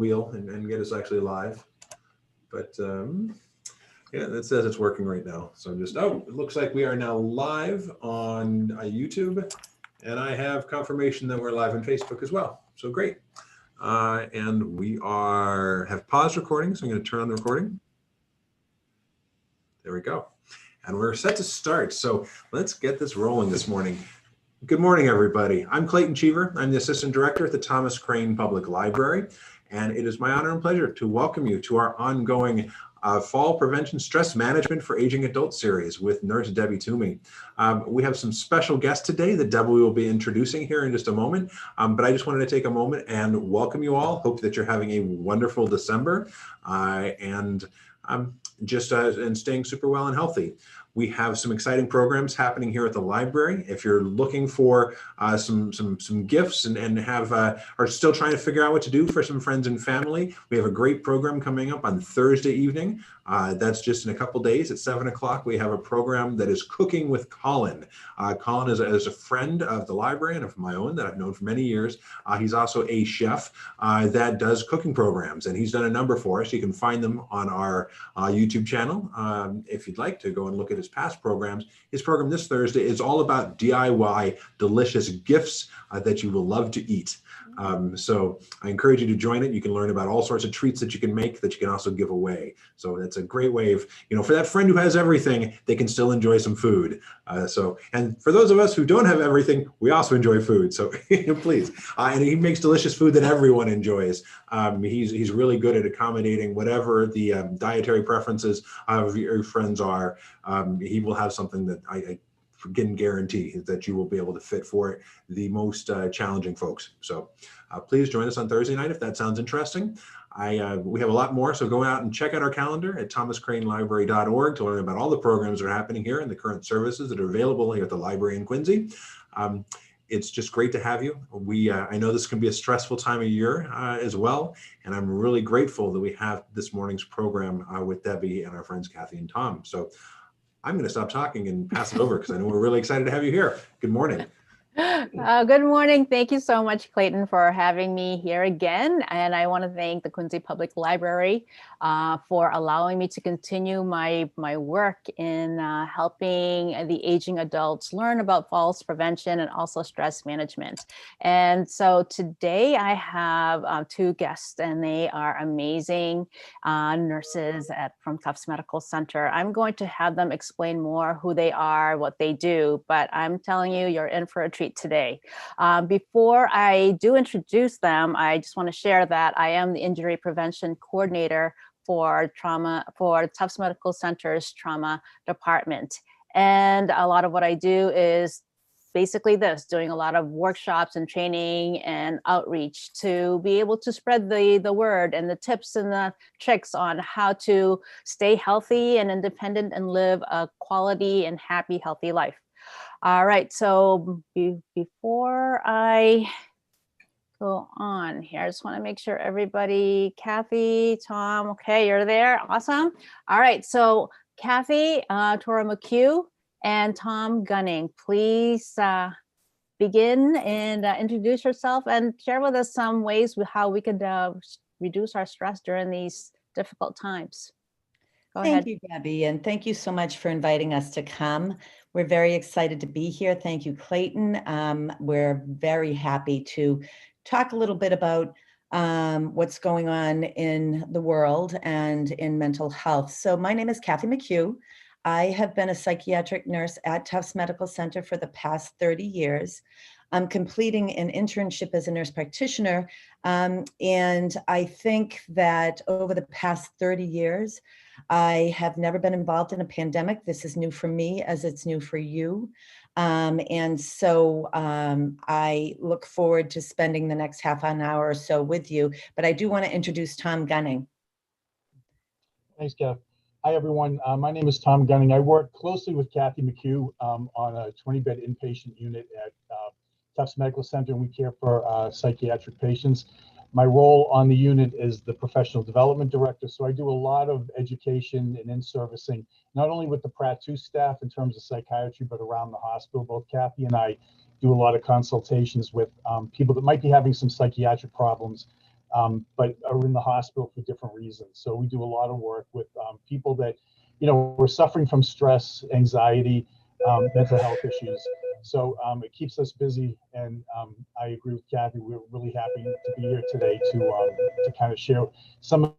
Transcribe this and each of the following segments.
wheel and get us actually live. But yeah, that says it's working right now. So I'm just, oh, it looks like we are now live on YouTube, and I have confirmation that we're live on Facebook as well. So great. And we have paused recording, so I'm going to turn on the recording. There we go. And we're set to start. So let's get this rolling this morning. Good morning, everybody. I'm Clayton Cheever. I'm the Assistant Director at the Thomas Crane Public Library. And it is my honor and pleasure to welcome you to our ongoing Fall Prevention Stress Management for Aging Adult series with Nurse Debbie Toomey. We have some special guests today that Debbie will be introducing here in just a moment. But I just wanted to take a moment and welcome you all. Hope that you're having a wonderful December and staying super well and healthy. We have some exciting programs happening here at the library. If you're looking for some gifts and are still trying to figure out what to do for some friends and family, we have a great program coming up on Thursday evening. That's just in a couple days at 7 o'clock. We have a program that is Cooking with Colin. Colin is a friend of the library and of my own that I've known for many years. He's also a chef that does cooking programs, and he's done a number for us. You can find them on our YouTube channel if you'd like to go and look at his past programs. His program this Thursday is all about DIY delicious gifts that you will love to eat. So I encourage you to join it. You can learn about all sorts of treats that you can make that you can also give away. So that's a great way of, for that friend who has everything, they can still enjoy some food. And for those of us who don't have everything, we also enjoy food. So please, and he makes delicious food that everyone enjoys. He's really good at accommodating whatever the dietary preferences of your friends are. He will have something that I can guarantee that you will be able to fit for the most challenging folks. So please join us on Thursday night if that sounds interesting. We have a lot more, so go out and check out our calendar at thomascranelibrary.org to learn about all the programs that are happening here and the current services that are available here at the library in Quincy. It's just great to have you. I know this can be a stressful time of year as well, and I'm really grateful that we have this morning's program with Debbie and our friends Cathy and Tom. So I'm going to stop talking and pass it over because I know we're really excited to have you here. Good morning. Good morning. Thank you so much, Clayton, for having me here again. And I want to thank the Quincy Public Library for allowing me to continue my work in helping the aging adults learn about falls prevention and also stress management. And so today I have two guests, and they are amazing nurses from Tufts Medical Center. I'm going to have them explain more who they are, what they do, but I'm telling you, you're in for a treat today. Before I do introduce them, I just want to share that I am the injury prevention coordinator for Tufts Medical Center's trauma department. And a lot of what I do is basically doing a lot of workshops and training and outreach to be able to spread the word and the tips and the tricks on how to stay healthy and independent and live a quality and happy, healthy life. All right, so before I go on here, I just want to make sure everybody, Cathy, Tom, okay, you're there, awesome. All right, so Cathy, Mchugh, and Tom Gunning, please begin and introduce yourself and share with us some ways how we could reduce our stress during these difficult times. Go ahead. Thank you, Debbie, and thank you so much for inviting us to come. We're very excited to be here. Thank you, Clayton. We're very happy to talk a little bit about what's going on in the world and in mental health. So my name is Cathy McCue. I have been a psychiatric nurse at Tufts Medical Center for the past 30 years. I'm completing an internship as a nurse practitioner, and I think that over the past 30 years, I have never been involved in a pandemic. This is new for me as it's new for you. And so I look forward to spending the next half an hour or so with you, but I do want to introduce Tom Gunning. Thanks, Kath. Hi, everyone. My name is Tom Gunning. I work closely with Cathy McCue on a 20-bed inpatient unit at Tufts Medical Center, and we care for psychiatric patients. My role on the unit is the professional development director, so I do a lot of education and in-servicing, not only with the Pratt II staff in terms of psychiatry, but around the hospital. Both Cathy and I do a lot of consultations with people that might be having some psychiatric problems but are in the hospital for different reasons. So we do a lot of work with people that, you know, were suffering from stress, anxiety, mental health issues. So it keeps us busy, and I agree with Cathy. We're really happy to be here today to kind of share some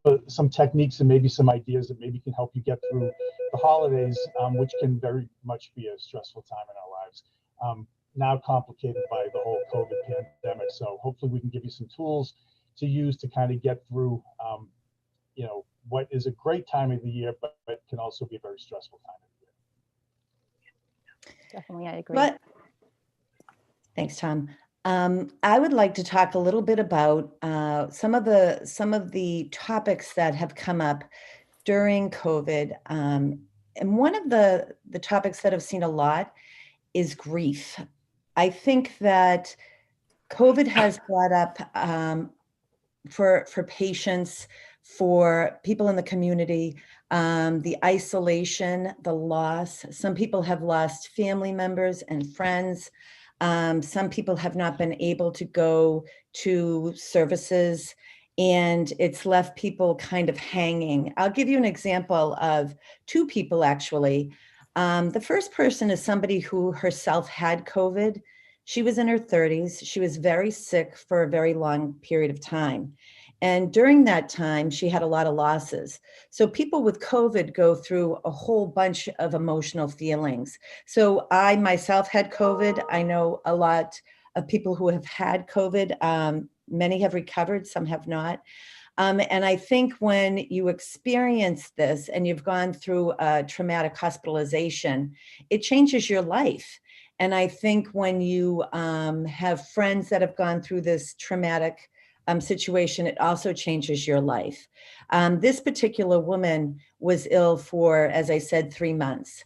techniques and maybe some ideas that maybe can help you get through the holidays, which can very much be a stressful time in our lives. Now complicated by the whole COVID pandemic. So hopefully we can give you some tools to use to kind of get through, you know, what is a great time of the year, but can also be a very stressful time of the year. Definitely, I agree. But thanks, Tom. I would like to talk a little bit about some of the topics that have come up during COVID. And one of the topics that I've seen a lot is grief. I think that COVID has brought up for patients, for people in the community, the isolation, the loss. Some people have lost family members and friends. Some people have not been able to go to services, and it's left people kind of hanging. I'll give you an example of two people, actually. The first person is somebody who herself had COVID. She was in her 30s. She was very sick for a very long period of time. And during that time, she had a lot of losses. So people with COVID go through a whole bunch of emotional feelings. So I myself had COVID. I know a lot of people who have had COVID. Many have recovered, some have not. And I think when you experience this and you've gone through a traumatic hospitalization, it changes your life. And I think when you have friends that have gone through this traumatic situation, it also changes your life. This particular woman was ill for, as I said, 3 months.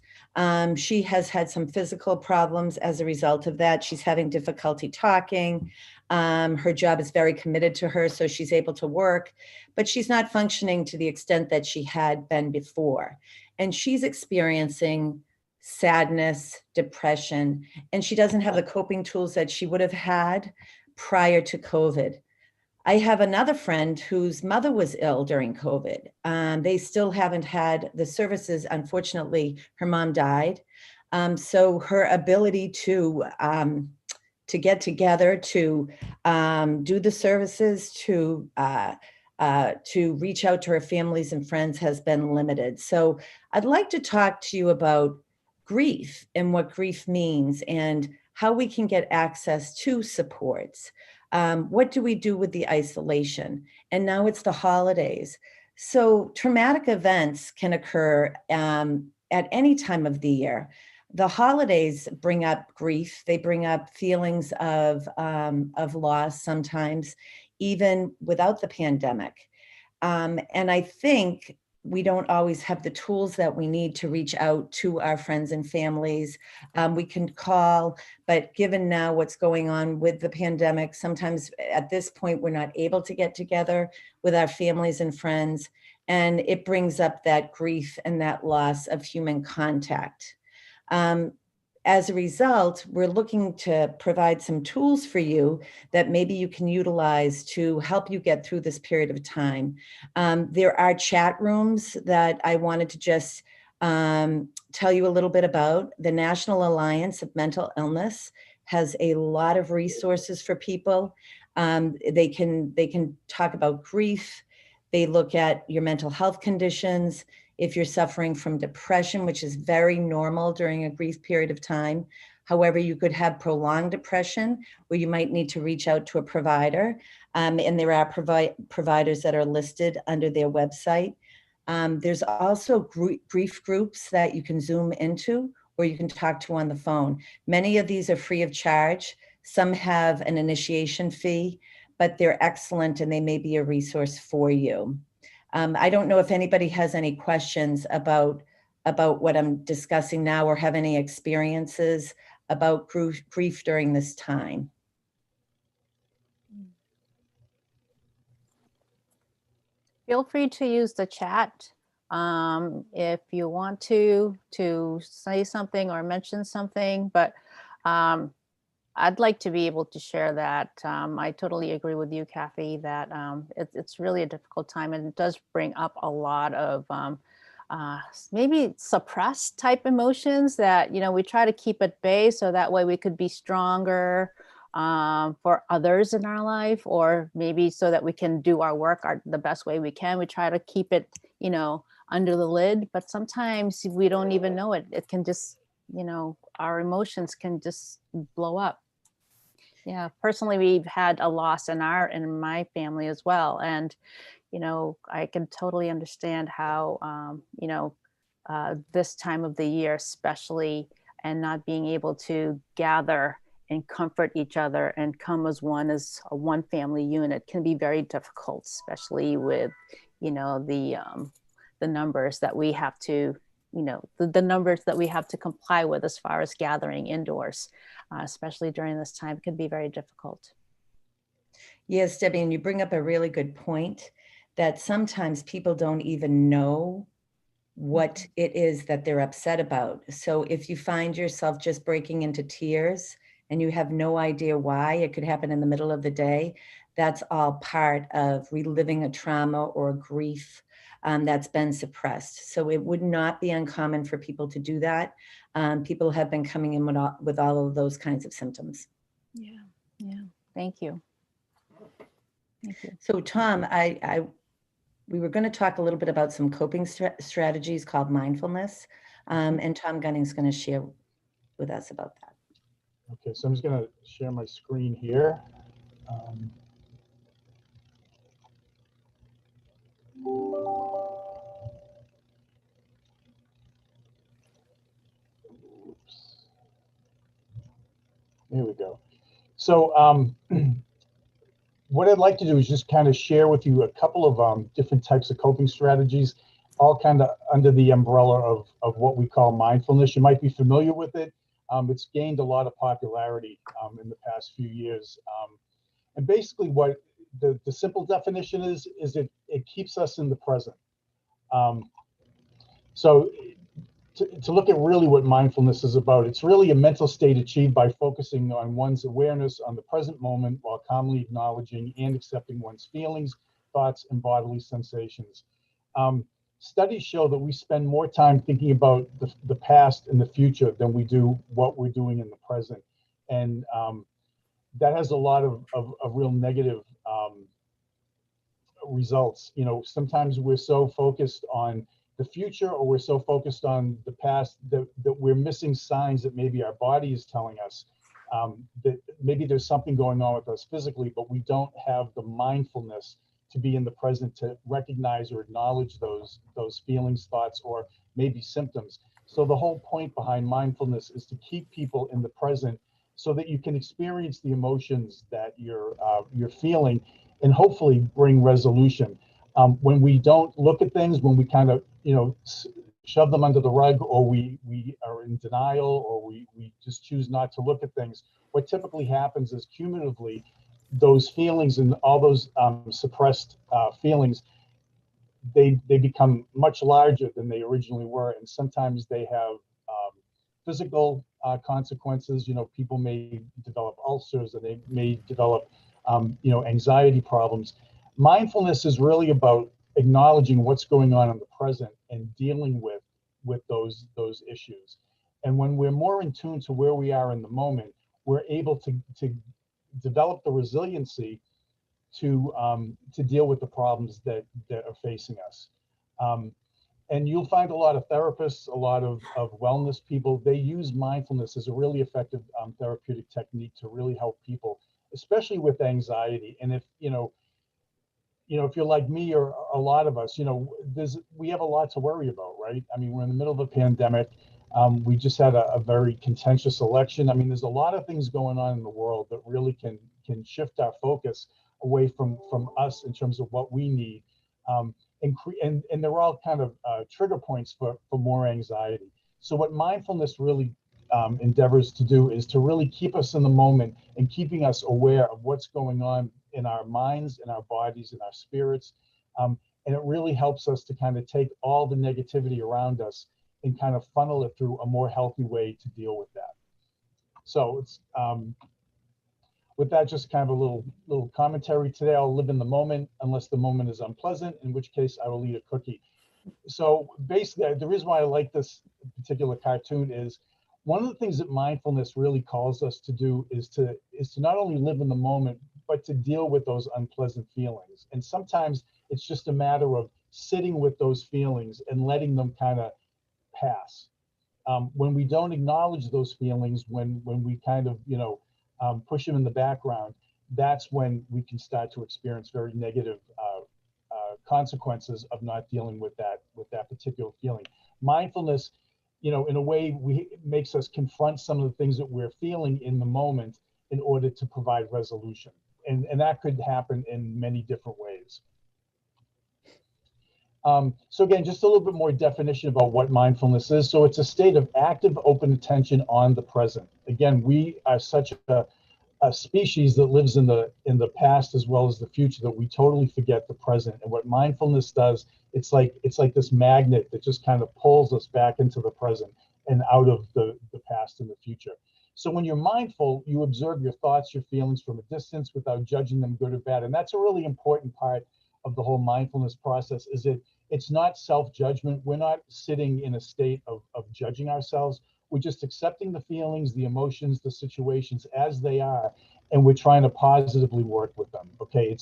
She has had some physical problems as a result of that. She's having difficulty talking. Her job is very committed to her, so she's able to work, but she's not functioning to the extent that she had been before. And she's experiencing sadness, depression, and she doesn't have the coping tools that she would have had prior to COVID. I have another friend whose mother was ill during COVID. They still haven't had the services. Unfortunately, her mom died. So her ability to get together, to do the services, to reach out to her families and friends has been limited. So I'd like to talk to you about grief and what grief means and how we can get access to supports. What do we do with the isolation? And now it's the holidays. So traumatic events can occur at any time of the year. The holidays bring up grief. They bring up feelings of loss sometimes, even without the pandemic. And I think we don't always have the tools that we need to reach out to our friends and families. We can call, but given now what's going on with the pandemic, sometimes at this point, we're not able to get together with our families and friends. And it brings up that grief and that loss of human contact. As a result, we're looking to provide some tools for you that maybe you can utilize to help you get through this period of time. There are chat rooms that I wanted to just tell you a little bit about. The National Alliance of Mental Illness has a lot of resources for people. They can talk about grief. They look at your mental health conditions. If you're suffering from depression, which is very normal during a grief period of time. However, you could have prolonged depression where you might need to reach out to a provider. And there are providers that are listed under their website. There's also grief groups that you can Zoom into or you can talk to on the phone. Many of these are free of charge. Some have an initiation fee, but they're excellent and they may be a resource for you. I don't know if anybody has any questions about what I'm discussing now or have any experiences about grief during this time. Feel free to use the chat if you want to say something or mention something, but I'd like to be able to share that. I totally agree with you, Kathy, that it's really a difficult time, and it does bring up a lot of maybe suppressed type emotions that, we try to keep at bay so that way we could be stronger for others in our life, or maybe so that we can do our work the best way we can. We try to keep it, under the lid, but sometimes we don't even know it. It can just, our emotions can just blow up. Yeah, personally, we've had a loss in my family as well, and I can totally understand how this time of the year, especially, and not being able to gather and comfort each other and come as a one family unit can be very difficult, especially with the numbers that we have to the numbers that we have to comply with as far as gathering indoors, especially during this time, can be very difficult. Yes, Debbie, and you bring up a really good point that sometimes people don't even know what it is that they're upset about. So if you find yourself just breaking into tears and you have no idea why, it could happen in the middle of the day, that's all part of reliving a trauma or a grief that's been suppressed. So it would not be uncommon for people to do that. People have been coming in with all of those kinds of symptoms. Yeah. Thank you. So Tom, we were going to talk a little bit about some coping strategies called mindfulness, and Tom Gunning's going to share with us about that. Okay, so I'm just going to share my screen here. There we go. So what I'd like to do is just kind of share with you a couple of different types of coping strategies, all kind of under the umbrella of what we call mindfulness. You might be familiar with it. It's gained a lot of popularity in the past few years. And basically what the simple definition is it keeps us in the present. So to look at really what mindfulness is about, it's really a mental state achieved by focusing on one's awareness on the present moment while calmly acknowledging and accepting one's feelings, thoughts, and bodily sensations. Studies show that we spend more time thinking about the past and the future than we do what we're doing in the present. And that has a lot of real negative results. Sometimes we're so focused on the future, or we're so focused on the past that we're missing signs that maybe our body is telling us that maybe there's something going on with us physically, but we don't have the mindfulness to be in the present, to recognize or acknowledge those feelings, thoughts, or maybe symptoms. So the whole point behind mindfulness is to keep people in the present so that you can experience the emotions that you're feeling and hopefully bring resolution. When we don't look at things, when we kind of shove them under the rug, or we are in denial, or we just choose not to look at things, what typically happens is cumulatively those feelings and all those suppressed feelings, they become much larger than they originally were, and sometimes they have physical consequences. People may develop ulcers, or they may develop anxiety problems. Mindfulness is really about acknowledging what's going on in the present and dealing with those issues. And when we're more in tune to where we are in the moment, we're able to develop the resiliency to deal with the problems that are facing us. And you'll find a lot of therapists, a lot of wellness people, they use mindfulness as a really effective therapeutic technique to really help people, especially with anxiety. And if you're like me, or a lot of us, we have a lot to worry about, right? I mean, we're in the middle of a pandemic. We just had a very contentious election. I mean, there's a lot of things going on in the world that really can shift our focus away from us in terms of what we need. And they're all kind of trigger points for more anxiety. So what mindfulness really endeavors to do is to really keep us in the moment and keeping us aware of what's going on in our minds, in our bodies, in our spirits. And it really helps us to kind of take all the negativity around us and kind of funnel it through a more healthy way to deal with that. So it's with that, just kind of a little commentary today. I'll live in the moment unless the moment is unpleasant, in which case I will eat a cookie. So basically, the reason why I like this particular cartoon is one of the things that mindfulness really calls us to do is to not only live in the moment, but to deal with those unpleasant feelings. And sometimes it's just a matter of sitting with those feelings and letting them kind of pass. When we don't acknowledge those feelings, when we kind of, push them in the background, that's when we can start to experience very negative consequences of not dealing with that particular feeling. Mindfulness, in a way, makes us confront some of the things that we're feeling in the moment in order to provide resolution. And that could happen in many different ways. So again, just a little bit more definition about what mindfulness is. So it's a state of active, open attention on the present. Again, we are such a species that lives in the past as well as the future that we totally forget the present. And what mindfulness does, it's like this magnet that just kind of pulls us back into the present and out of the past and the future. So when you're mindful, you observe your thoughts, your feelings from a distance without judging them good or bad. And that's a really important part of the whole mindfulness process, is it's not self-judgment. We're not sitting in a state of judging ourselves. We're just accepting the feelings, the emotions, the situations as they are, and we're trying to positively work with them. Okay,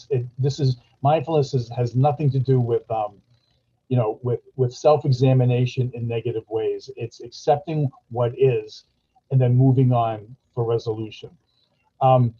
mindfulness has nothing to do with with self-examination in negative ways. It's accepting what is, and then moving on for resolution. And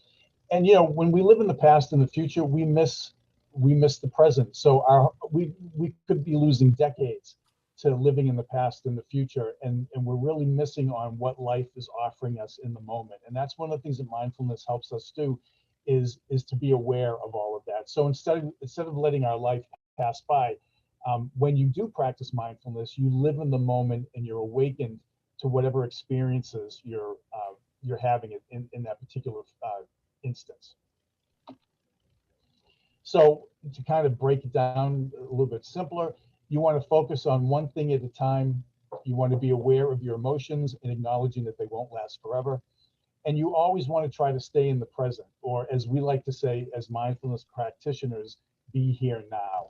when we live in the past and the future, we miss the present. So we could be losing decades to living in the past and the future, and we're really missing on what life is offering us in the moment. And that's one of the things that mindfulness helps us do, is to be aware of all of that. So instead of letting our life pass by, when you do practice mindfulness, you live in the moment and you're awakened to whatever experiences you're having in that particular instance. So to kind of break it down a little bit simpler, you want to focus on one thing at a time. You want to be aware of your emotions and acknowledging that they won't last forever. And you always want to try to stay in the present, or as we like to say as mindfulness practitioners, be here now.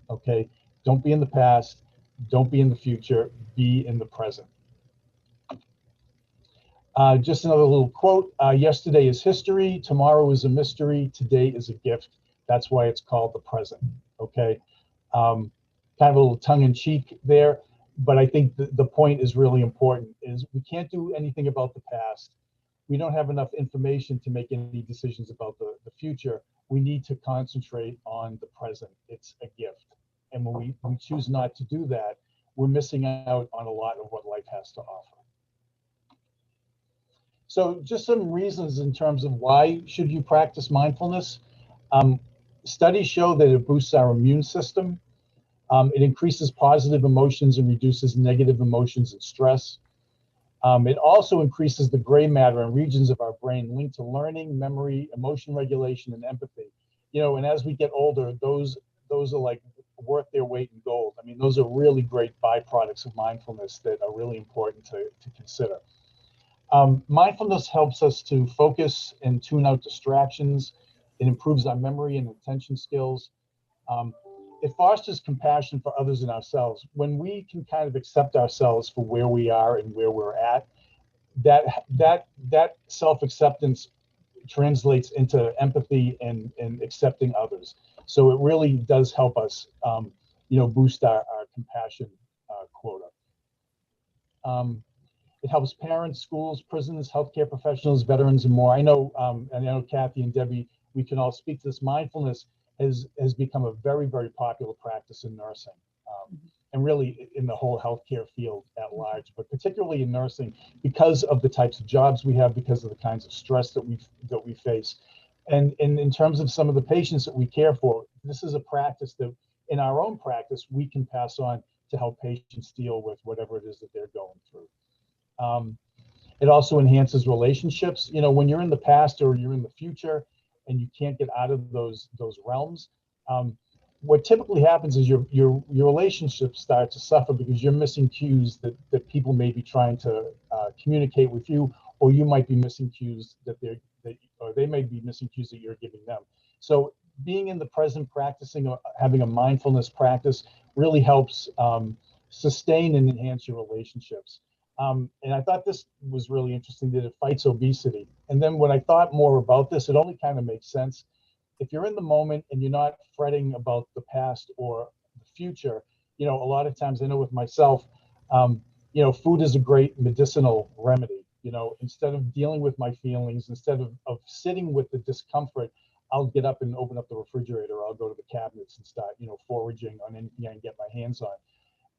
Okay? Don't be in the past. Don't be in the future. Be in the present. Just another little quote. Yesterday is history. Tomorrow is a mystery. Today is a gift. That's why it's called the present. Okay? Kind of a little tongue-in-cheek there, but I think the point is really important, is we can't do anything about the past. We don't have enough information to make any decisions about the future. We need to concentrate on the present. It's a gift. And when we choose not to do that, we're missing out on a lot of what life has to offer. So just some reasons in terms of why should you practice mindfulness. Studies show that it boosts our immune system. It increases positive emotions and reduces negative emotions and stress. It also increases the gray matter and regions of our brain linked to learning, memory, emotion regulation, and empathy. And as we get older, those are like worth their weight in gold. I mean, those are really great byproducts of mindfulness that are really important to consider. Mindfulness helps us to focus and tune out distractions. It improves our memory and attention skills. It fosters compassion for others and ourselves. When we can kind of accept ourselves for where we are and where we're at, that self-acceptance translates into empathy and accepting others. So it really does help us, boost our compassion quota. It helps parents, schools, prisons, healthcare professionals, veterans, and more. I know Cathy and Debbie, we can all speak to this. Mindfulness has become a very, very popular practice in nursing, and really in the whole healthcare field at large, but particularly in nursing because of the types of jobs we have, because of the kinds of stress that we face. And in terms of some of the patients that we care for, this is a practice that in our own practice, we can pass on to help patients deal with whatever it is that they're going through. It also enhances relationships. When you're in the past or you're in the future and you can't get out of those realms, what typically happens is your relationships start to suffer because you're missing cues that people may be trying to communicate with you, or you might be missing cues that or they may be missing cues that you're giving them. So being in the present, practicing, having a mindfulness practice really helps sustain and enhance your relationships. And I thought this was really interesting, that it fights obesity. And then when I thought more about this, it only kind of makes sense. If you're in the moment and you're not fretting about the past or the future, a lot of times, I know with myself, food is a great medicinal remedy. Instead of dealing with my feelings, instead of sitting with the discomfort, I'll get up and open up the refrigerator. I'll go to the cabinets and start, foraging on anything I can get my hands on.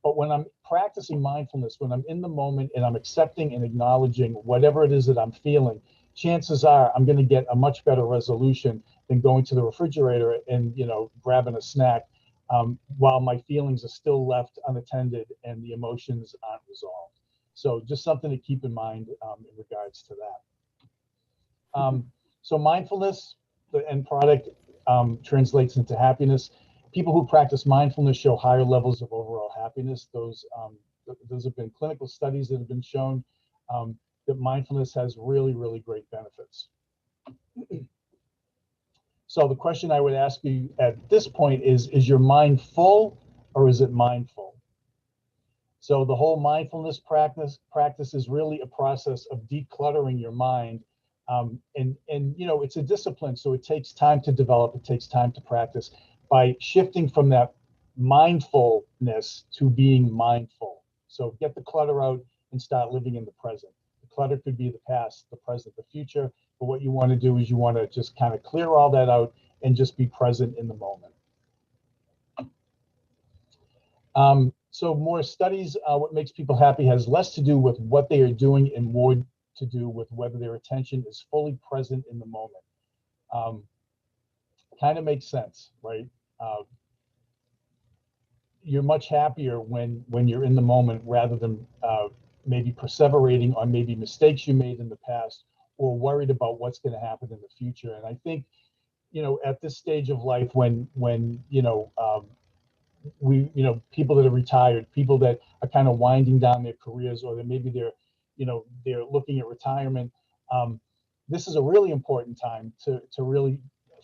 But when I'm practicing mindfulness, when I'm in the moment and I'm accepting and acknowledging whatever it is that I'm feeling, chances are I'm going to get a much better resolution than going to the refrigerator and, grabbing a snack while my feelings are still left unattended and the emotions aren't resolved. So just something to keep in mind in regards to that. So mindfulness, the end product, translates into happiness. People who practice mindfulness show higher levels of overall happiness. Those have been clinical studies that have been shown that mindfulness has really, really great benefits. So the question I would ask you at this point is your mind full or is it mindful? So the whole mindfulness practice is really a process of decluttering your mind. And it's a discipline, so it takes time to develop, it takes time to practice by shifting from that mindfulness to being mindful. So get the clutter out and start living in the present. The clutter could be the past, the present, the future, but what you want to do is you want to just kind of clear all that out and just be present in the moment. So more studies, what makes people happy has less to do with what they are doing and more to do with whether their attention is fully present in the moment. Kind of makes sense, right? You're much happier when you're in the moment rather than maybe perseverating on maybe mistakes you made in the past or worried about what's going to happen in the future. And I think, at this stage of life when people that are retired, people that are kind of winding down their careers, or that maybe they're looking at retirement. This is a really important time to really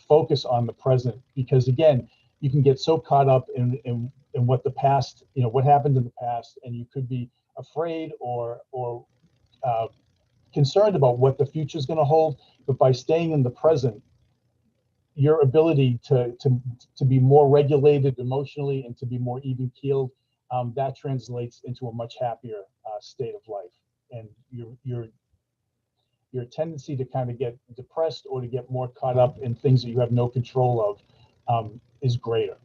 focus on the present, because again, you can get so caught up in what the past, what happened in the past, and you could be afraid or concerned about what the future is going to hold. But by staying in the present, your ability to be more regulated emotionally and to be more even keeled, that translates into a much happier state of life. And your tendency to kind of get depressed or to get more caught up in things that you have no control of is greater.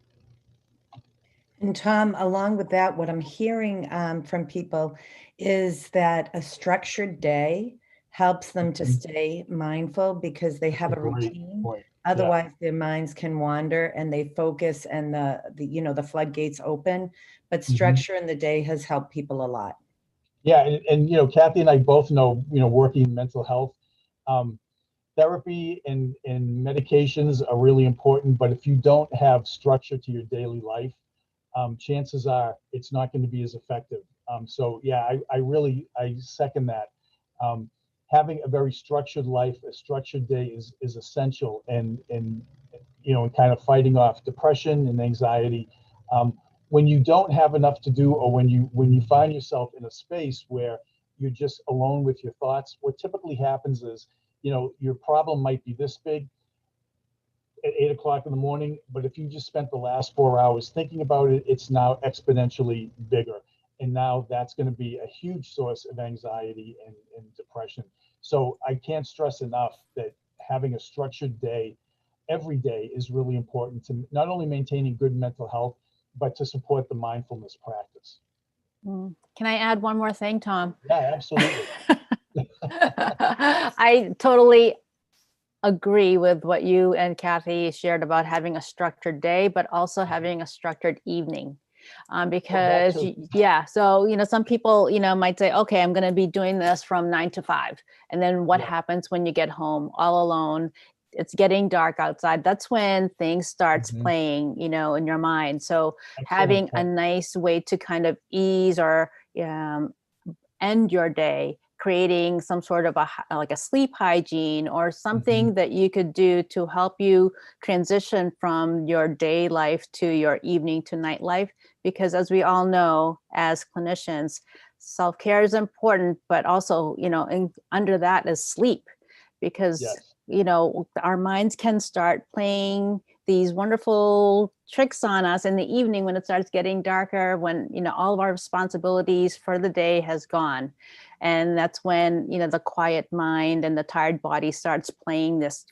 And Tom, along with that, what I'm hearing from people is that a structured day helps them to stay mindful because they have a routine. Otherwise, their minds can wander and they focus, and the floodgates open. But structure in the day has helped people a lot. Yeah, and Cathy and I both know, working in mental health, therapy and medications are really important. But if you don't have structure to your daily life, chances are it's not going to be as effective. So yeah, I second that. Having a very structured life, a structured day is essential, and kind of fighting off depression and anxiety. When you don't have enough to do, or when you find yourself in a space where you're just alone with your thoughts, what typically happens is, your problem might be this big at 8 o'clock in the morning, but if you just spent the last 4 hours thinking about it, it's now exponentially bigger. And now that's going to be a huge source of anxiety and depression. So I can't stress enough that having a structured day every day is really important to not only maintaining good mental health, but to support the mindfulness practice. Can I add one more thing, Tom? Yeah, absolutely. I totally agree with what you and Cathy shared about having a structured day, but also having a structured evening. Because so some people might say, okay, I'm going to be doing this from 9 to 5, and then what happens when you get home all alone? It's getting dark outside. That's when things starts playing in your mind. So having a nice way to kind of ease or end your day, creating some sort of like a sleep hygiene or something that you could do to help you transition from your day life to your evening to night life. Because as we all know, as clinicians, self-care is important, but also, under that is sleep, because, our minds can start playing these wonderful tricks on us in the evening when it starts getting darker, when, all of our responsibilities for the day has gone. And that's when, the quiet mind and the tired body starts playing this,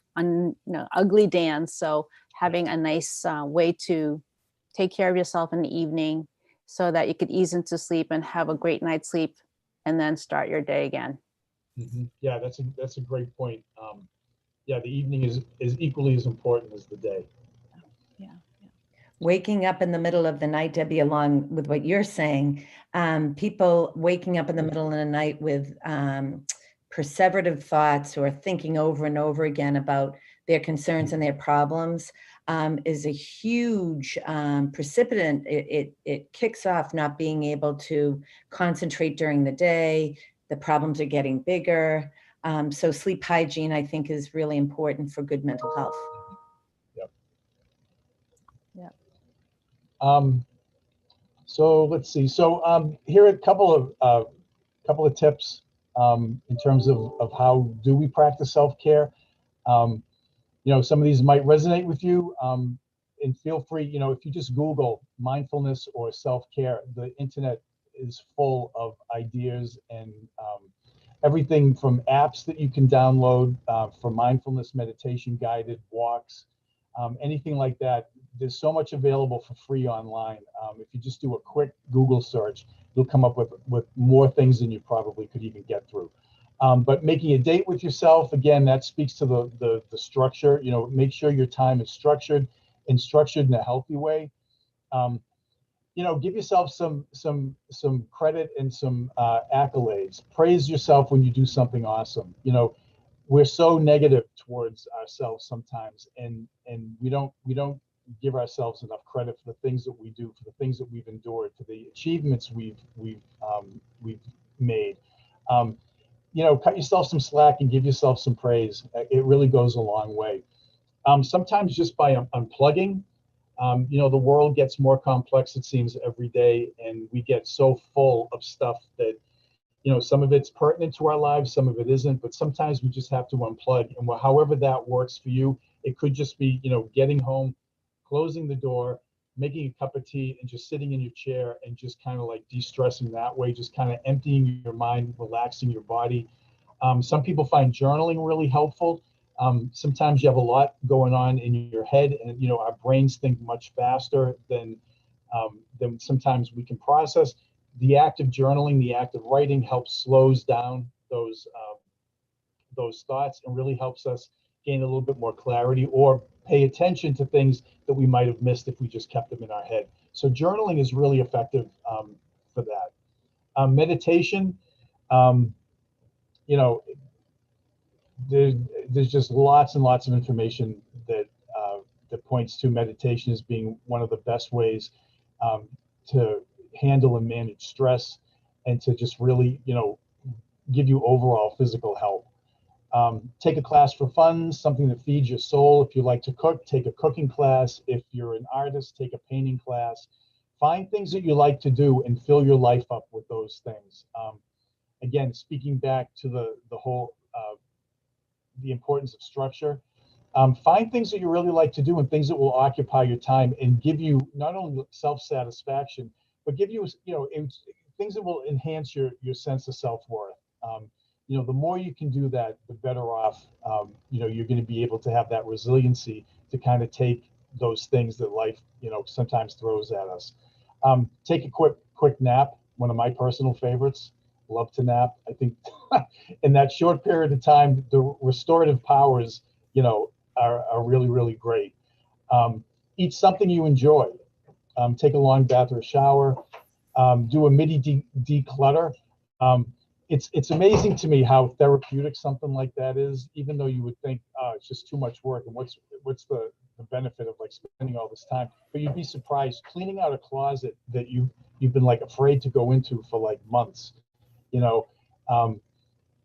ugly dance. So having a nice way to take care of yourself in the evening so that you could ease into sleep and have a great night's sleep and then start your day again. Yeah, that's a great point. The evening is equally as important as the day. Yeah. Waking up in the middle of the night, Debbie, along with what you're saying, people waking up in the middle of the night with perseverative thoughts or thinking over and over again about their concerns and their problems is a huge precipitant. It kicks off not being able to concentrate during the day. The problems are getting bigger. So sleep hygiene, I think, is really important for good mental health. So let's see. So here are a couple of tips in terms of how do we practice self-care. Some of these might resonate with you, and feel free. If you just Google mindfulness or self-care, the internet is full of ideas and everything from apps that you can download for mindfulness meditation, guided walks, anything like that. There's so much available for free online. If you just do a quick Google search, you'll come up with more things than you probably could even get through. But making a date with yourself, again, that speaks to the structure. Make sure your time is structured in a healthy way. Give yourself some credit and some accolades. Praise yourself when you do something awesome. We're so negative towards ourselves sometimes, and we don't give ourselves enough credit for the things that we do, for the things that we've endured, for the achievements we've made. Cut yourself some slack and give yourself some praise. It really goes a long way. Sometimes just by unplugging, the world gets more complex, it seems, every day, and we get so full of stuff that some of it's pertinent to our lives, some of it isn't, but sometimes we just have to unplug. And however that works for you, it could just be, getting home, closing the door, making a cup of tea, and just sitting in your chair and just kind of like de-stressing that way, just kind of emptying your mind, relaxing your body. Some people find journaling really helpful. Sometimes you have a lot going on in your head, and our brains think much faster than sometimes we can process. The act of journaling, the act of writing slows down those thoughts and really helps us gain a little bit more clarity or pay attention to things that we might have missed if we just kept them in our head. So journaling is really effective for that. Meditation, there's just lots and lots of information that points to meditation as being one of the best ways to handle and manage stress and to just really, give you overall physical health. Take a class for fun, something that feeds your soul. If you like to cook, take a cooking class. If you're an artist, take a painting class. Find things that you like to do and fill your life up with those things. Again, speaking back to the whole, the importance of structure. Find things that you really like to do and things that will occupy your time and give you not only self-satisfaction, but give you, things that will enhance your sense of self-worth. The more you can do that, the better off, you're going to be able to have that resiliency to kind of take those things that life, sometimes throws at us. Take a quick nap, one of my personal favorites. Love to nap. I think in that short period of time, the restorative powers, are really, really great. Eat something you enjoy. Take a long bath or shower. Do a midi declutter. It's amazing to me how therapeutic something like that is, even though you would think, oh, it's just too much work, and what's the benefit of like spending all this time? But you'd be surprised, cleaning out a closet that you've been like afraid to go into for like months,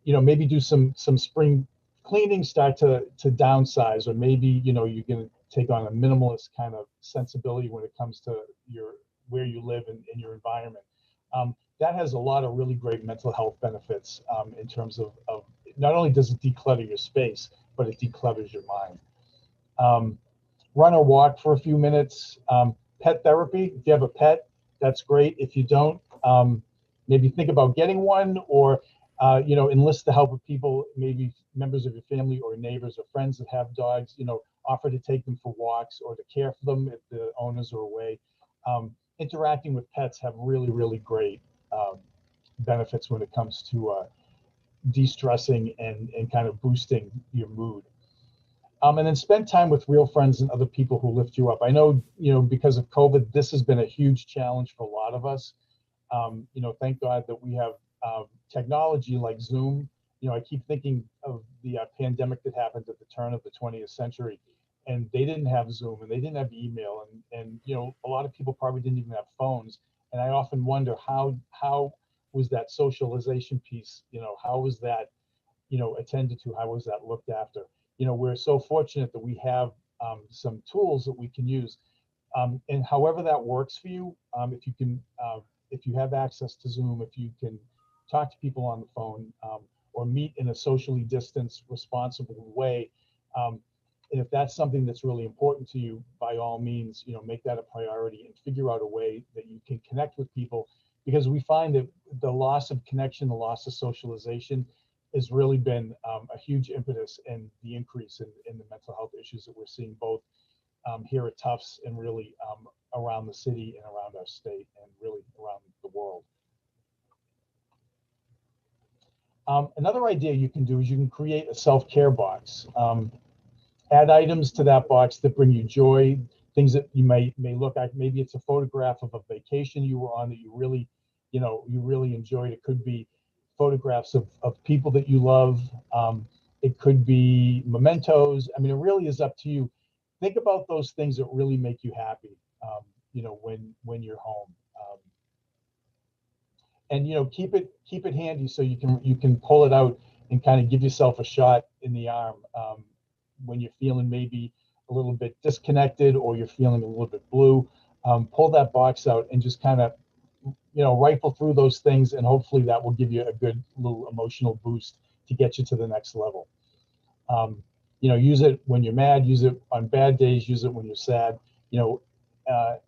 maybe do some spring cleaning, start to downsize, or maybe, you're going to take on a minimalist kind of sensibility when it comes to where you live and in your environment. That has a lot of really great mental health benefits in terms of not only does it declutter your space, but it declutters your mind. Run or walk for a few minutes. Pet therapy, if you have a pet, that's great. If you don't, maybe think about getting one, or enlist the help of people, maybe members of your family or neighbors or friends that have dogs. Offer to take them for walks or to care for them if the owners are away. Interacting with pets have really, really great benefits when it comes to de-stressing and kind of boosting your mood. And then spend time with real friends and other people who lift you up. I know, because of COVID, this has been a huge challenge for a lot of us. Thank God that we have technology like Zoom. I keep thinking of the pandemic that happened at the turn of the 20th century, and they didn't have Zoom and they didn't have email, and a lot of people probably didn't even have phones. And I often wonder how was that socialization piece, how was that, attended to, how was that looked after? We're so fortunate that we have some tools that we can use, and however that works for you, if you can, if you have access to Zoom, if you can talk to people on the phone, or meet in a socially distanced, responsible way, and if that's something that's really important to you, by all means, make that a priority and figure out a way that you can connect with people, because we find that the loss of connection, the loss of socialization, has really been a huge impetus in the increase in the mental health issues that we're seeing, both here at Tufts and really around the city and around our state and really around the world. Another idea you can do is you can create a self-care box. Add items to that box that bring you joy, things that you may look at. Maybe it's a photograph of a vacation you were on that you really, you really enjoyed. It could be photographs of people that you love. It could be mementos. I mean, it really is up to you. Think about those things that really make you happy, when you're home. And keep it handy so you can pull it out and kind of give yourself a shot in the arm when you're feeling maybe a little bit disconnected or you're feeling a little bit blue. Pull that box out and just kind of rifle through those things, and hopefully that will give you a good little emotional boost to get you to the next level. Use it when you're mad, use it on bad days, use it when you're sad. At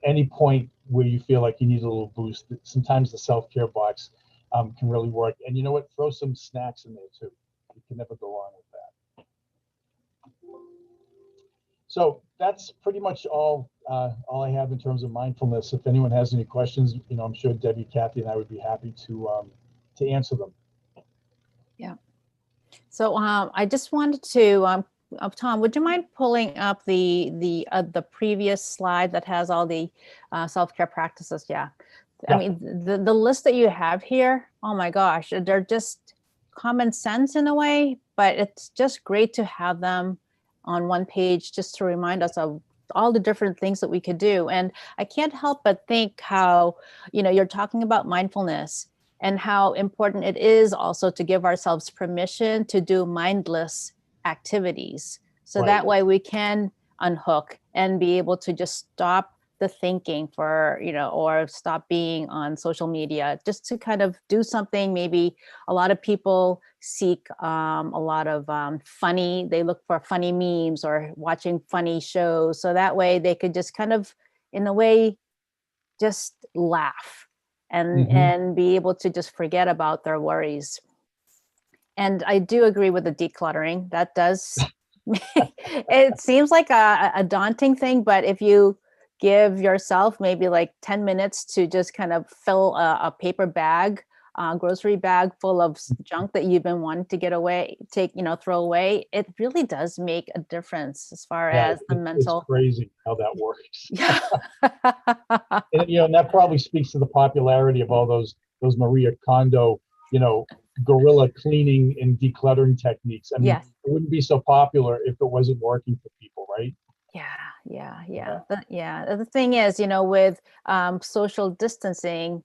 any point where you feel like you need a little boost, sometimes the self-care box can really work. And you know what? Throw some snacks in there too. You can never go wrong with that. So that's pretty much all I have in terms of mindfulness. If anyone has any questions, I'm sure Debbie, Cathy, and I would be happy to answer them. Yeah. So I just wanted to, Tom, would you mind pulling up the previous slide that has all the self-care practices? Yeah. I mean, the list that you have here, oh my gosh, they're just common sense in a way, but it's just great to have them on one page just to remind us of all the different things that we could do. And I can't help but think how, you're talking about mindfulness and how important it is also to give ourselves permission to do mindless activities. So that way we can unhook and be able to just stop the thinking for, or stop being on social media, just to kind of do something. Maybe a lot of people seek a lot of they look for funny memes or watching funny shows. So that way they could just kind of, in a way, just laugh and be able to just forget about their worries. And I do agree with the decluttering. That does, it seems like a daunting thing, but if you give yourself maybe like 10 minutes to just kind of fill a paper bag, grocery bag full of junk that you've been wanting to throw away, it really does make a difference as far as the mental. It's crazy how that works. Yeah. And that probably speaks to the popularity of all those Maria Kondo, guerrilla cleaning and decluttering techniques. I mean, Yes. It wouldn't be so popular if it wasn't working for people, right? The thing is, with social distancing,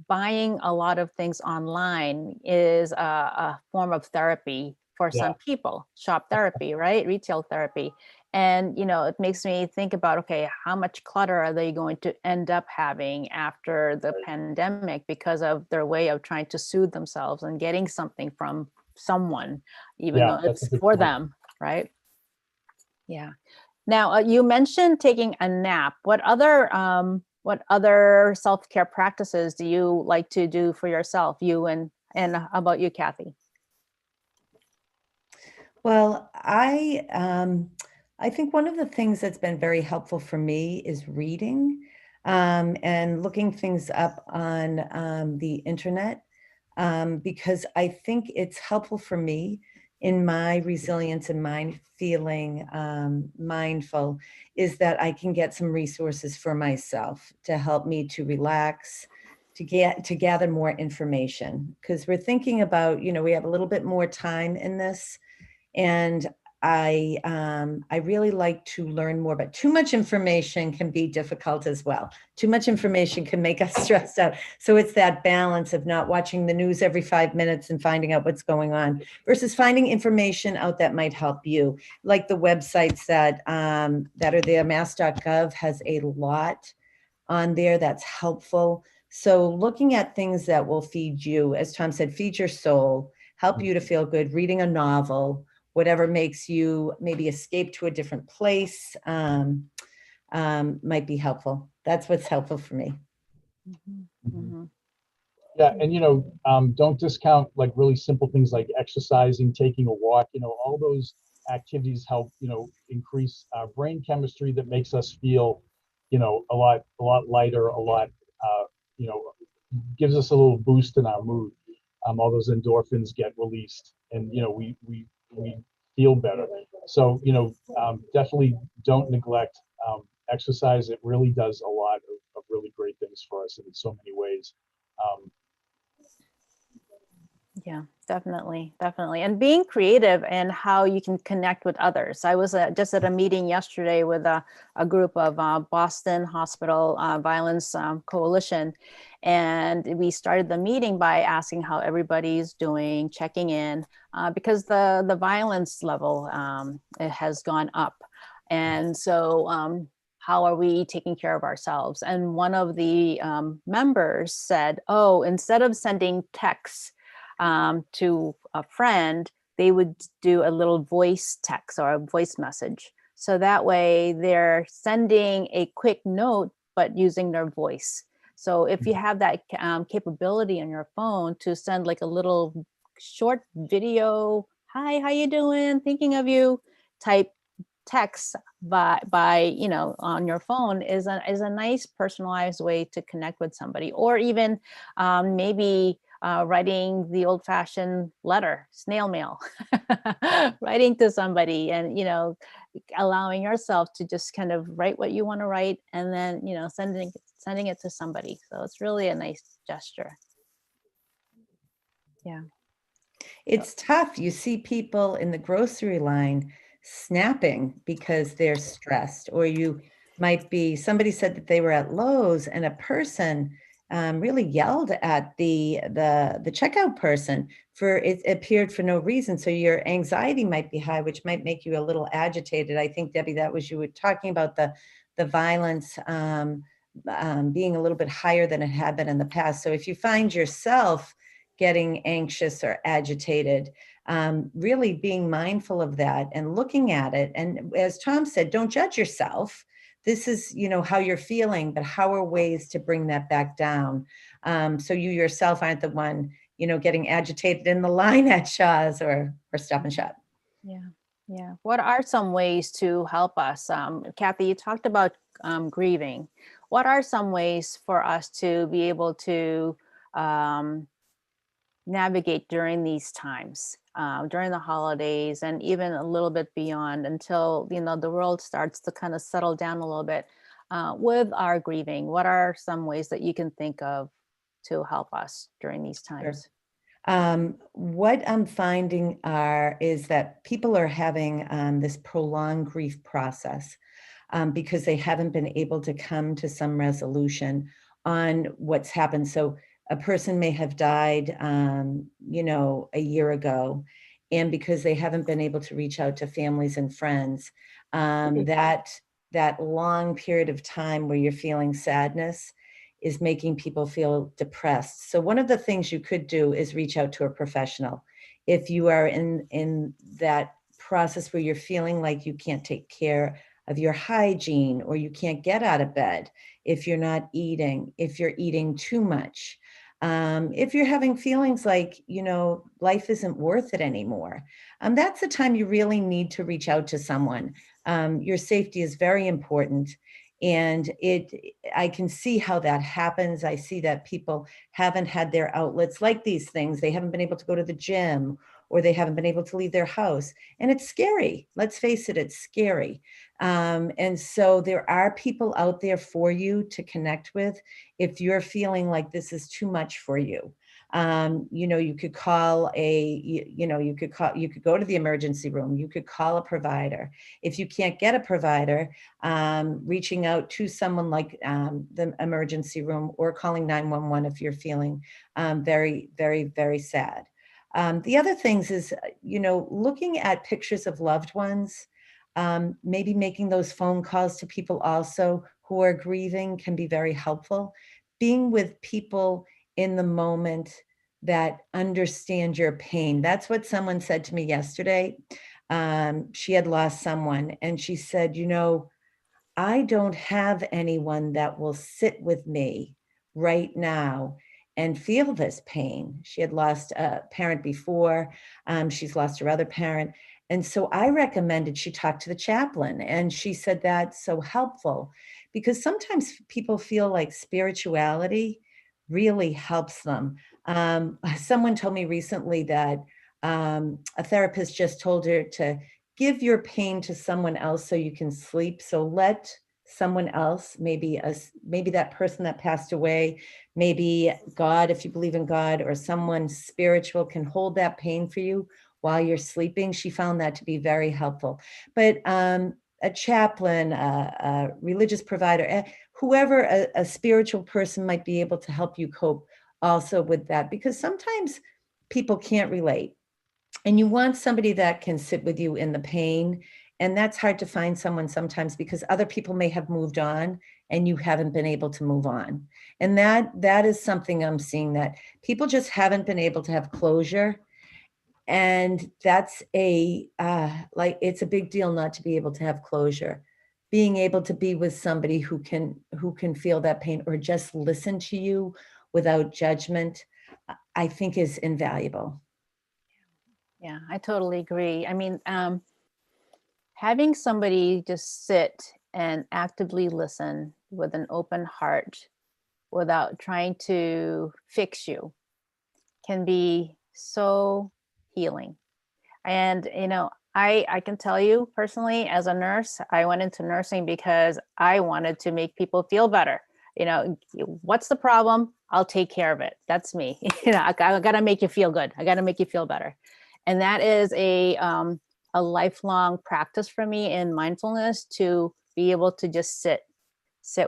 buying a lot of things online is a form of therapy for some people, shop therapy, right? Retail therapy. And, it makes me think about, okay, how much clutter are they going to end up having after the pandemic because of their way of trying to soothe themselves and getting something from someone, even though that's a it's good for point. them, right? Yeah. Now, you mentioned taking a nap. What other self-care practices do you like to do for yourself? You and how about you, Cathy? Well, I think one of the things that's been very helpful for me is reading and looking things up on the internet because I think it's helpful for me in my resilience and mind feeling mindful is that I can get some resources for myself to help me to relax, to gather more information because we're thinking about, we have a little bit more time in this. And I really like to learn more, but too much information can be difficult as well. Too much information can make us stressed out. So it's that balance of not watching the news every 5 minutes and finding out what's going on versus finding information out that might help you. Like the websites that are there, mass.gov has a lot on there that's helpful. So looking at things that will feed you, as Tom said, feed your soul, help you to feel good, reading a novel, whatever makes you maybe escape to a different place might be helpful. That's what's helpful for me. Yeah, and don't discount like really simple things like exercising, taking a walk. All those activities help increase brain chemistry that makes us feel a lot lighter, a lot gives us a little boost in our mood. All those endorphins get released, and we feel better. So definitely don't neglect exercise. It really does a lot of really great things for us in so many ways. Yeah, definitely. And being creative and how you can connect with others. I was just at a meeting yesterday with a group of Boston Hospital Violence Coalition. And we started the meeting by asking how everybody's doing, checking in, because the violence level it has gone up. And so how are we taking care of ourselves? And one of the members said, oh, instead of sending texts to a friend, they would do a little voice text or a voice message. So that way they're sending a quick note, but using their voice. So if you have that capability on your phone to send like a little short video, hi, how you doing? Thinking of you type text by on your phone is a nice personalized way to connect with somebody, or even maybe writing the old-fashioned letter, snail mail, writing to somebody, and allowing yourself to just kind of write what you want to write, and then sending it to somebody. So it's really a nice gesture. Yeah, it's tough. You see people in the grocery line snapping because they're stressed, or you might be, somebody said that they were at Lowe's and a person really yelled at the checkout person for it appeared for no reason. So your anxiety might be high, which might make you a little agitated. I think, Debbie, that was, you were talking about the violence being a little bit higher than it had been in the past. So if you find yourself getting anxious or agitated, really being mindful of that and looking at it. And as Tom said, don't judge yourself. This is, how you're feeling, but how are ways to bring that back down? So you yourself aren't the one, getting agitated in the line at Shaw's or Stop and Shop. Yeah. What are some ways to help us? Cathy, you talked about grieving. What are some ways for us to be able to navigate during these times, during the holidays, and even a little bit beyond, until the world starts to kind of settle down a little bit with our grieving? What are some ways that you can think of to help us during these times? Sure. What I'm finding is that people are having this prolonged grief process because they haven't been able to come to some resolution on what's happened. So a person may have died, you know, a year ago, and because they haven't been able to reach out to families and friends, that long period of time where you're feeling sadness is making people feel depressed. So one of the things you could do is reach out to a professional. If you are in that process where you're feeling like you can't take care of your hygiene, or you can't get out of bed, if you're not eating, if you're eating too much, if you're having feelings like, you know, life isn't worth it anymore, that's the time you really need to reach out to someone. Your safety is very important. And I can see how that happens. I see that people haven't had their outlets like these things. They haven't been able to go to the gym, or they haven't been able to leave their house. And it's scary. Let's face it, it's scary. And so there are people out there for you to connect with if you're feeling like this is too much for you. You know, you could call you could go to the emergency room, you could call a provider. If you can't get a provider, reaching out to someone like the emergency room, or calling 911 if you're feeling very, very, very sad. The other things is, you know, looking at pictures of loved ones, maybe making those phone calls to people also who are grieving can be very helpful. Being with people in the moment that understand your pain. That's what someone said to me yesterday. She had lost someone, and she said, you know, I don't have anyone that will sit with me right now and feel this pain. She had lost a parent before. She's lost her other parent. And so I recommended she talk to the chaplain. And she said that's so helpful, because sometimes people feel like spirituality really helps them. Someone told me recently that a therapist just told her to give your pain to someone else so you can sleep. So let someone else, maybe that person that passed away, maybe God, if you believe in God, or someone spiritual, can hold that pain for you while you're sleeping. She found that to be very helpful. But a chaplain, a religious provider, whoever a spiritual person might be able to help you cope also with that, because sometimes people can't relate. And you want somebody that can sit with you in the pain. And that's hard to find someone sometimes, because other people may have moved on and you haven't been able to move on. And that is something I'm seeing, that people just haven't been able to have closure. And that's it's a big deal not to be able to have closure. Being able to be with somebody who can feel that pain, or just listen to you without judgment, I think is invaluable. Yeah, I totally agree. I mean, having somebody just sit and actively listen with an open heart without trying to fix you can be so healing. And, you know, I can tell you personally, as a nurse, I went into nursing because I wanted to make people feel better. You know, what's the problem? I'll take care of it. That's me. You know, I got to make you feel good. I got to make you feel better. And that is a lifelong practice for me in mindfulness, to be able to just sit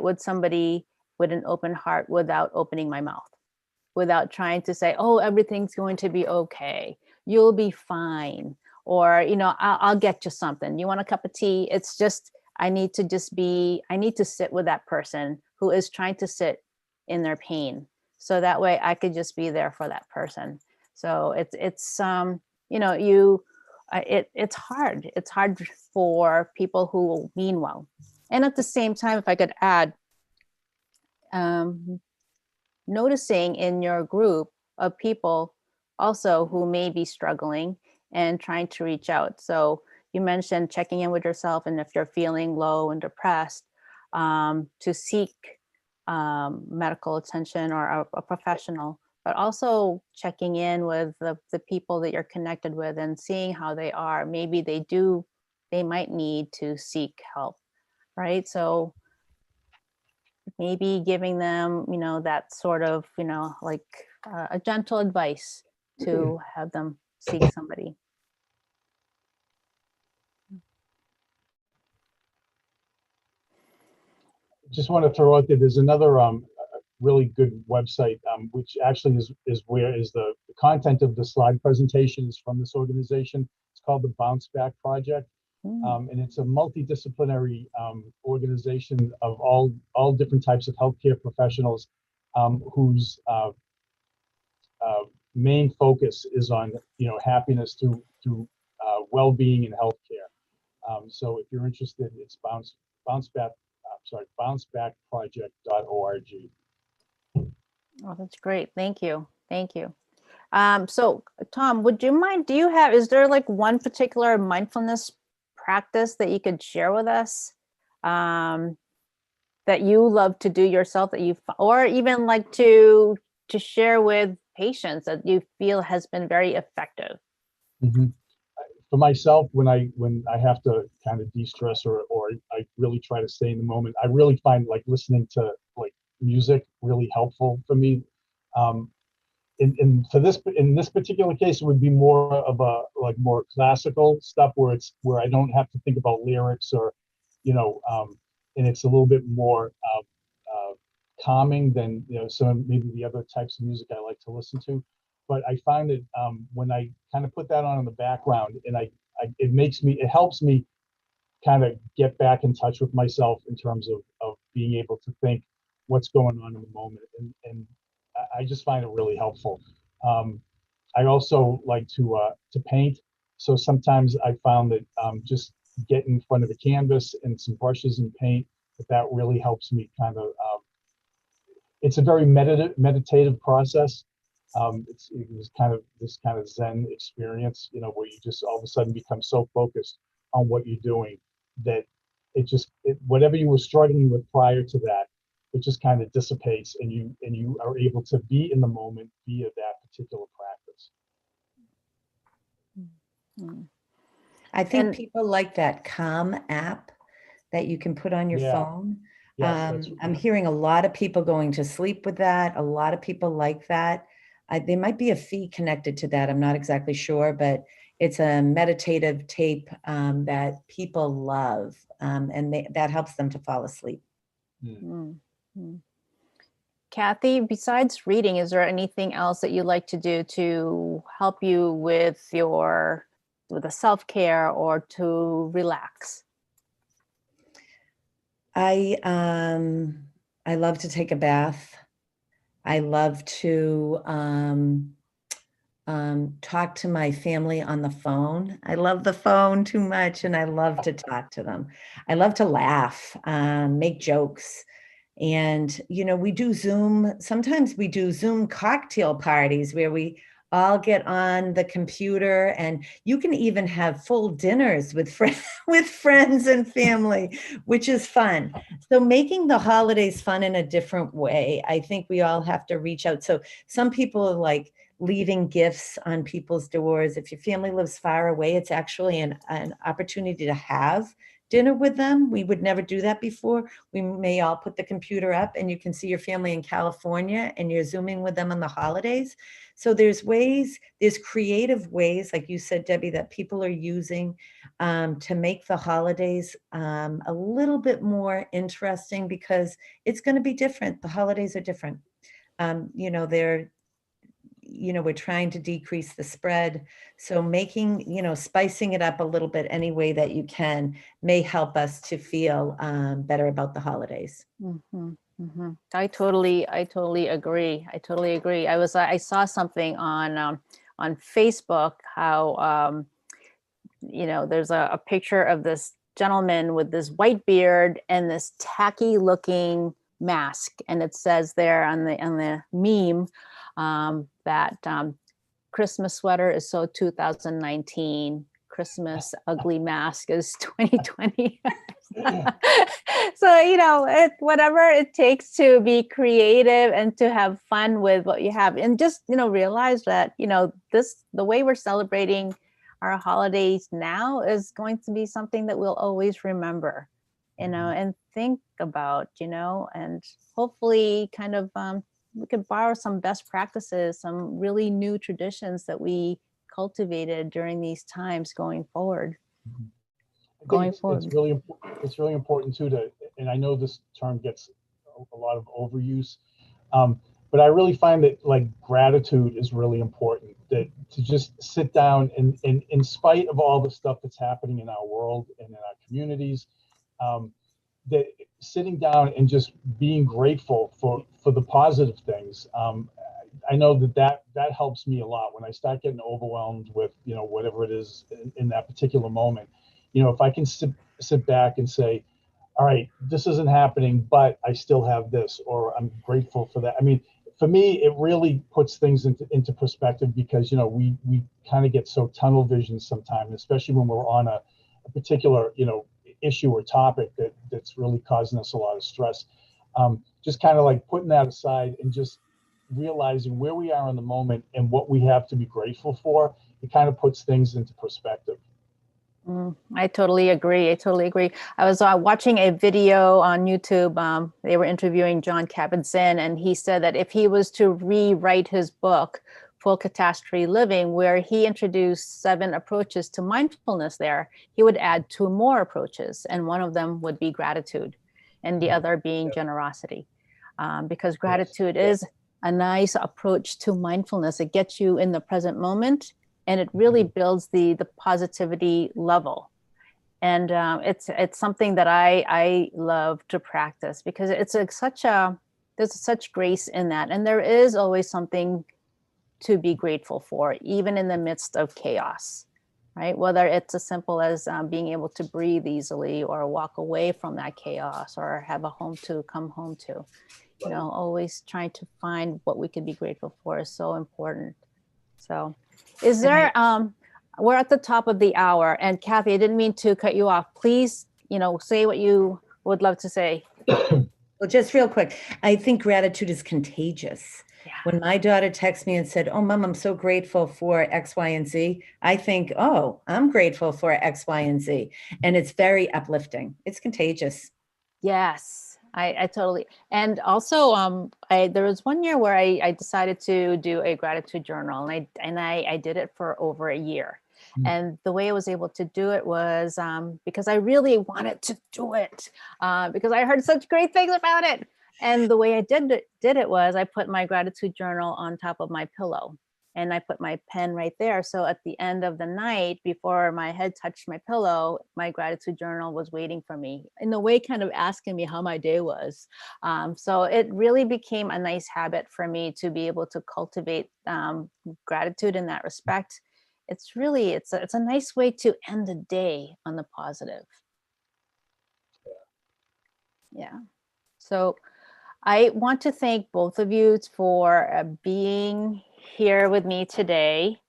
with somebody with an open heart without opening my mouth, without trying to say, oh, everything's going to be okay. You'll be fine. Or, you know, I'll get you something. You want a cup of tea? It's just, I need to sit with that person who is trying to sit in their pain. So that way I could just be there for that person. So it's you know, it's hard. It's hard for people who mean well. And at the same time, if I could add, noticing in your group of people also who may be struggling and trying to reach out. So you mentioned checking in with yourself, and if you're feeling low and depressed, to seek medical attention or a professional, but also checking in with the people that you're connected with and seeing how they are. Maybe they might need to seek help, right? So maybe giving them, you know, that sort of, you know, like a gentle advice to have them seek somebody. Just want to throw out there's another really good website, which actually is where is the content of the slide presentation is from this organization. It's called the Bounce Back Project. And it's a multidisciplinary organization of all different types of healthcare professionals whose main focus is on happiness through well-being and healthcare. So if you're interested, it's bouncebackproject.org. Oh, that's great. Thank you. Thank you. So Tom, would you mind, is there like one particular mindfulness practice that you could share with us that you love to do yourself, or even like to share with patients that you feel has been very effective? Mm-hmm. For myself, when I have to kind of de-stress or I really try to stay in the moment, I really find like listening to like music really helpful for me. In this particular case, it would be more of a more classical stuff where I don't have to think about lyrics or and it's a little bit more calming than some maybe the other types of music I like to listen to. But I find that when I kind of put that on in the background, and it helps me kind of get back in touch with myself in terms of being able to think what's going on in the moment, and I just find it really helpful. I also like to paint, so sometimes I found that just get in front of a canvas and some brushes and paint, that really helps me kind of. It's a very meditative process. It was kind of this kind of Zen experience, where you just all of a sudden become so focused on what you're doing that whatever you were struggling with prior to that, it just kind of dissipates, and you are able to be in the moment via that particular practice. Mm-hmm. I think people like that Calm app that you can put on your phone. Yes, I'm hearing a lot of people going to sleep with that. A lot of people like that. There might be a fee connected to that. I'm not exactly sure, but it's a meditative tape that people love, and that helps them to fall asleep. Mm-hmm. Cathy, besides reading, is there anything else that you like to do to help you with the self-care or to relax? I love to take a bath. I love to talk to my family on the phone. I love the phone too much, and I love to talk to them. I love to laugh, make jokes. And, we do Zoom. Sometimes we do Zoom cocktail parties where we all get on the computer, and you can even have full dinners with friends and family, which is fun. So making the holidays fun in a different way, I think we all have to reach out. So some people are like leaving gifts on people's doors. If your family lives far away, it's actually an opportunity to have dinner with them. We would never do that before. We may all put the computer up and you can see your family in California and you're Zooming with them on the holidays. So there's creative ways, like you said, Debbie, that people are using to make the holidays a little bit more interesting, because it's going to be different. The holidays are different. We're trying to decrease the spread. So spicing it up a little bit any way that you can may help us to feel better about the holidays. Mm-hmm, mm-hmm. I totally agree. I saw something on Facebook, how, there's a picture of this gentleman with this white beard and this tacky looking mask. And it says there on the meme, that Christmas sweater is so 2019, Christmas ugly mask is 2020. So, whatever it takes to be creative and to have fun with what you have, and just, realize that, the way we're celebrating our holidays now is going to be something that we'll always remember, and think about, and hopefully kind of, we could borrow some best practices, some really new traditions that we cultivated during these times going forward. It's really important too and I know this term gets a lot of overuse, But I really find that like gratitude is really important, that to just sit down and in spite of all the stuff that's happening in our world and in our communities, that sitting down and just being grateful for the positive things. I know that helps me a lot when I start getting overwhelmed with, whatever it is in that particular moment. If I can sit back and say, all right, this isn't happening, but I still have this, or I'm grateful for that. I mean, for me, it really puts things into perspective, because, we kind of get so tunnel vision sometimes, especially when we're on a particular, issue or topic that's really causing us a lot of stress. Just kind of like putting that aside and just realizing where we are in the moment and what we have to be grateful for, it kind of puts things into perspective. I totally agree. I was watching a video on YouTube. They were interviewing John Kabat-Zinn, and he said that if he was to rewrite his book, Full Catastrophe Living, where he introduced 7 approaches to mindfulness there, he would add 2 more approaches, and one of them would be gratitude, and the other being generosity. Because gratitude is a nice approach to mindfulness. It gets you in the present moment, and it really builds the positivity level. And it's something that I love to practice, because there's such grace in that. And there is always something to be grateful for, even in the midst of chaos, right? Whether it's as simple as being able to breathe easily, or walk away from that chaos, or have a home to come home to. Always trying to find what we can be grateful for is so important. So is there, we're at the top of the hour, and Cathy, I didn't mean to cut you off. Please, say what you would love to say. Well, just real quick, I think gratitude is contagious. Yeah. When my daughter texts me and said, "Oh, Mom, I'm so grateful for X, Y, and Z," I think, "Oh, I'm grateful for X, Y, and Z." And it's very uplifting. It's contagious. Yes, I totally. And also, there was one year where I decided to do a gratitude journal, and I did it for over a year. And the way I was able to do it was because I really wanted to do it, because I heard such great things about it. And the way I did it was I put my gratitude journal on top of my pillow, and I put my pen right there. So at the end of the night, before my head touched my pillow, my gratitude journal was waiting for me, in a way kind of asking me how my day was. So it really became a nice habit for me to be able to cultivate gratitude in that respect. It's a nice way to end the day on the positive. Yeah. So I want to thank both of you for being here with me today,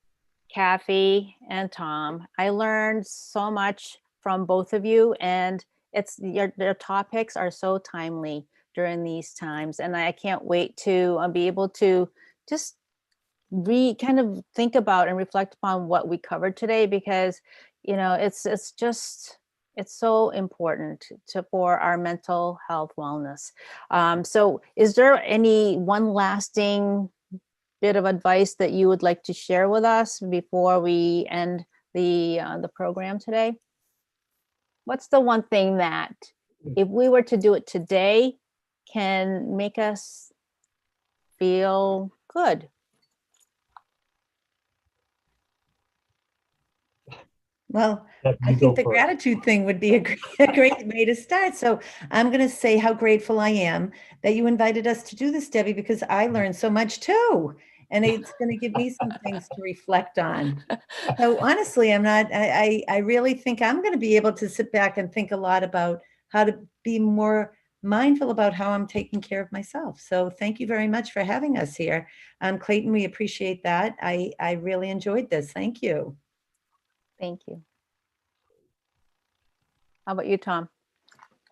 Cathy and Tom. I learned so much from both of you, and their topics are so timely during these times. And I can't wait to be able to just kind of think about and reflect upon what we covered today, because it's so important for our mental health wellness. So is there any one lasting bit of advice that you would like to share with us before we end the program today? What's the one thing that, if we were to do it today, can make us feel good? Well, I think the gratitude thing would be a great way to start. So I'm going to say how grateful I am that you invited us to do this, Debbie, because I learned so much too. And it's going to give me some things to reflect on. So honestly, I really think I'm going to be able to sit back and think a lot about how to be more mindful about how I'm taking care of myself. So thank you very much for having us here. Clayton, we appreciate that. I really enjoyed this. Thank you. Thank you. How about you, Tom?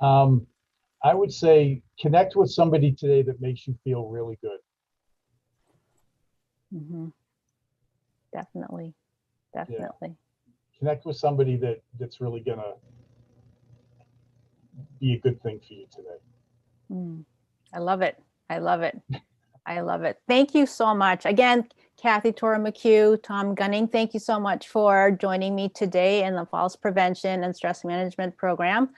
I would say connect with somebody today that makes you feel really good. Mm-hmm. Definitely. Yeah. Connect with somebody that's really gonna be a good thing for you today. I love it. Thank you so much. Again, Cathy McCue, Tom Gunning, thank you so much for joining me today in the Falls Prevention and Stress Management Program.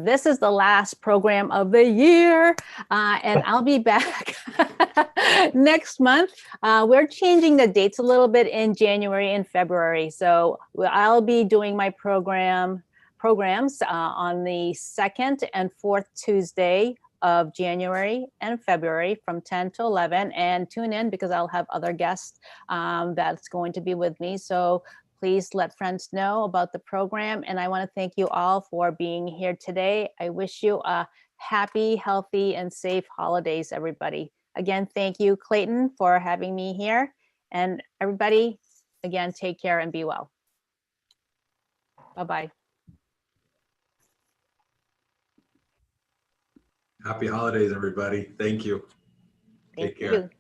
This is the last program of the year, and I'll be back next month. We're changing the dates a little bit in January and February, so I'll be doing my programs on the 2nd and 4th Tuesday of January and February from 10 to 11, and tune in because I'll have other guests that's going to be with me. So please let friends know about the program. And I want to thank you all for being here today. I wish you a happy, healthy, and safe holidays, everybody. Again, thank you, Clayton, for having me here. And everybody, again, take care and be well. Bye-bye. Happy holidays, everybody. Thank you. Take care. Thank you.